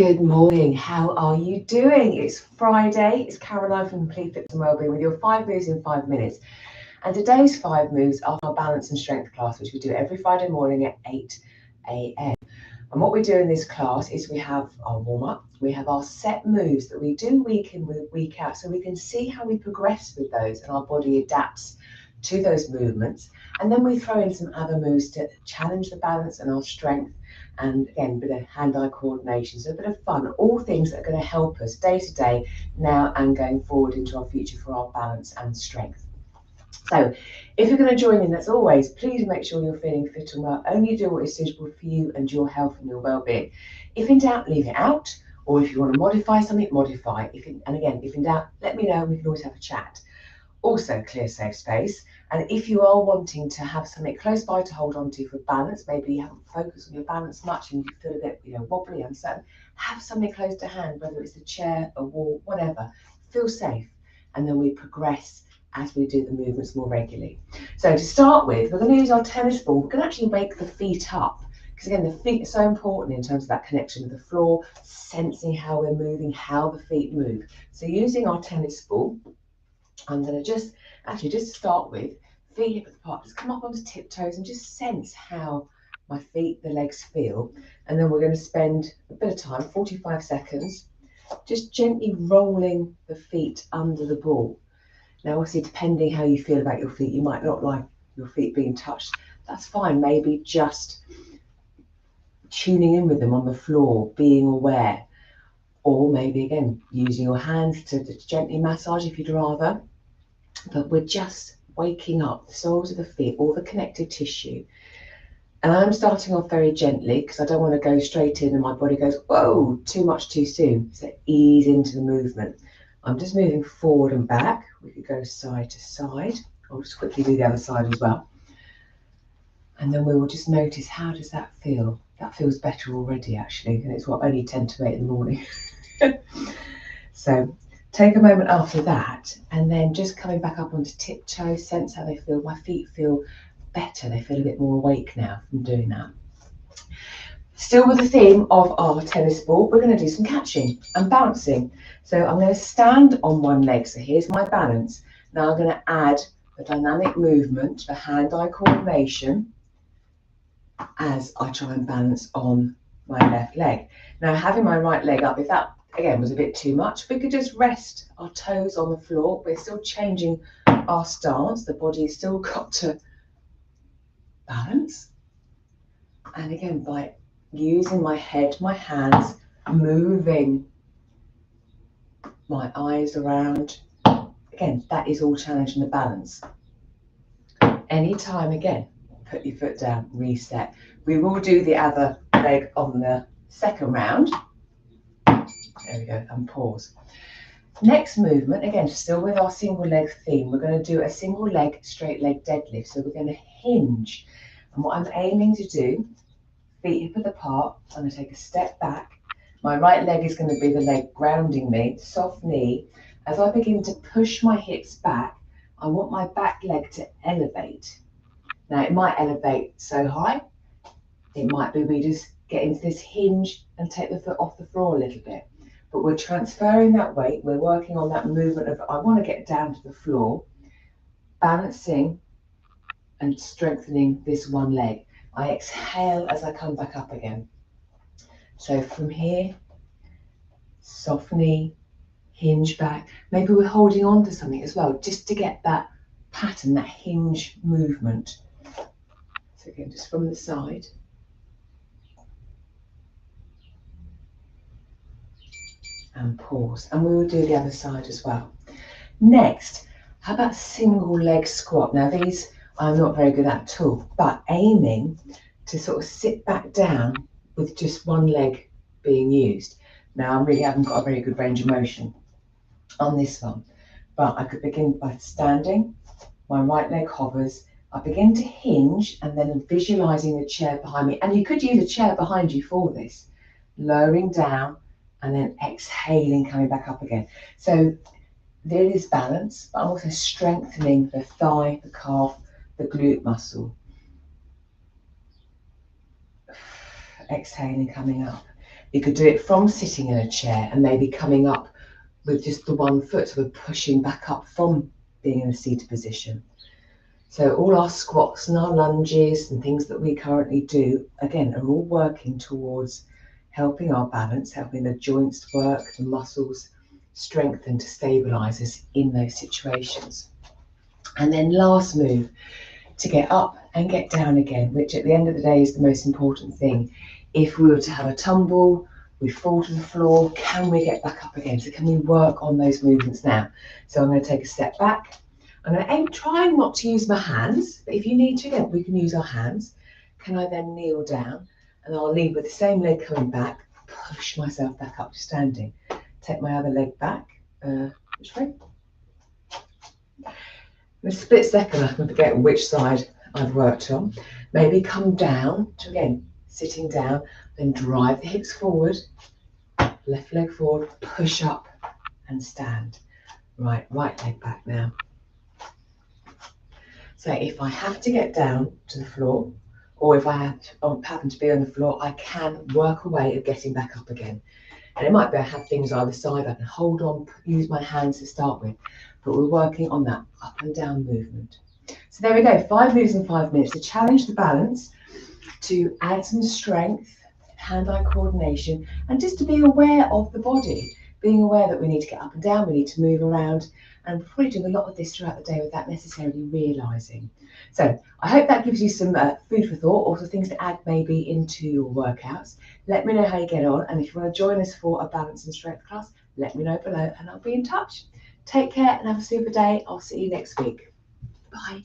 Good morning. How are you doing? It's Friday. It's Caroline from Complete Fitness and Wellbeing with your 5 moves in 5 minutes. And today's 5 moves are our balance and strength class, which we do every Friday morning at 8 a.m. And what we do in this class is we have our warm-up, we have our set moves that we do week in, week out, so we can see how we progress with those and our body adapts to those movements. And then we throw in some other moves to challenge the balance and our strength. And again, a bit of hand-eye coordination, so a bit of fun, all things that are going to help us day to day now and going forward into our future for our balance and strength. So if you're going to join in, as always, please make sure you're feeling fit and well. Only do what is suitable for you and your health and your well-being. If in doubt, leave it out. Or if you want to modify something, modify. If in doubt, let me know. We can always have a chat. Also, clear safe space. And if you are wanting to have something close by to hold on to for balance, maybe you haven't focused on your balance much and you feel a bit, wobbly, uncertain, have something close to hand, whether it's a chair, a wall, whatever. Feel safe. And then we progress as we do the movements more regularly. So to start with, we're going to use our tennis ball. We're going to actually wake the feet up. Because again, the feet are so important in terms of that connection with the floor, sensing how we're moving, how the feet move. So using our tennis ball, I'm going to just to start with, feet hip width apart, just come up onto tiptoes and just sense how my feet, the legs feel. And then we're going to spend a bit of time, 45 seconds, just gently rolling the feet under the ball. Now, obviously, depending how you feel about your feet, you might not like your feet being touched. That's fine. Maybe just tuning in with them on the floor, being aware. Or maybe, again, using your hands to gently massage if you'd rather. But we're just waking up the soles of the feet, all the connective tissue. And I'm starting off very gently because I don't want to go straight in and my body goes, whoa, too much too soon. So ease into the movement. I'm just moving forward and back. We could go side to side. I'll just quickly do the other side as well. And then we will just notice, how does that feel? That feels better already, actually. And it's only 10 to 8 in the morning. So take a moment after that, and then just coming back up onto tiptoes, sense how they feel. My feet feel better. They feel a bit more awake now from doing that. Still with the theme of our tennis ball, we're going to do some catching and bouncing. So I'm going to stand on one leg. So here's my balance. Now I'm going to add the dynamic movement, the hand-eye coordination, as I try and balance on my left leg. Now, having my right leg up, if that again was a bit too much, we could just rest our toes on the floor. We're still changing our stance. The body's still got to balance. And again, by using my head, my hands, moving my eyes around, again, that is all challenging the balance. Anytime, again, put your foot down, reset. We will do the other leg on the second round. There we go, and pause. Next movement, again, still with our single leg theme, we're going to do a single leg, straight leg deadlift. So we're going to hinge. And what I'm aiming to do, feet hip width apart, I'm going to take a step back. My right leg is going to be the leg grounding me, soft knee. As I begin to push my hips back, I want my back leg to elevate. Now, it might elevate so high, it might be we just get into this hinge and take the foot off the floor a little bit. But we're transferring that weight. We're working on that movement of, I want to get down to the floor, balancing and strengthening this one leg. I exhale as I come back up again. So from here, soft knee, hinge back. Maybe we're holding on to something as well, just to get that pattern, that hinge movement. So again, just from the side. And pause. And we will do the other side as well. Next, how about single leg squat? Now these I'm not very good at all, but aiming to sort of sit back down with just one leg being used. Now I really haven't got a very good range of motion on this one, but I could begin by standing, my right leg hovers, I begin to hinge and then visualizing the chair behind me. And you could use a chair behind you for this, lowering down and then exhaling, coming back up again. So there is balance, but I'm also strengthening the thigh, the calf, the glute muscle. Exhaling, coming up. You could do it from sitting in a chair and maybe coming up with just the one foot, so we're pushing back up from being in a seated position. So all our squats and our lunges and things that we currently do, again, are all working towards helping our balance, helping the joints work, the muscles strengthen to stabilize us in those situations. And then last move, to get up and get down again, which at the end of the day is the most important thing. If we were to have a tumble, we fall to the floor, can we get back up again? So can we work on those movements now? So I'm going to take a step back. I'm going to aim, try not to use my hands, but if you need to, again, we can use our hands. Can I then kneel down? And I'll lead with the same leg coming back, push myself back up to standing. Take my other leg back. Which way? In a split second, I can forget which side I've worked on. Maybe come down to, again, sitting down, then drive the hips forward, left leg forward, push up and stand. Right leg back now. So if I have to get down to the floor, or if I happen to be on the floor, I can work a way of getting back up again. And it might be I have things either side, I can hold on, use my hands to start with, but we're working on that up and down movement. So there we go, 5 moves in 5 minutes to challenge the balance, to add some strength, hand-eye coordination, and just to be aware of the body, being aware that we need to get up and down, we need to move around, and we're probably doing a lot of this throughout the day without necessarily realising. So I hope that gives you some food for thought, or some things to add maybe into your workouts. Let me know how you get on, and if you want to join us for a balance and strength class, let me know below and I'll be in touch. Take care and have a super day. I'll see you next week. Bye.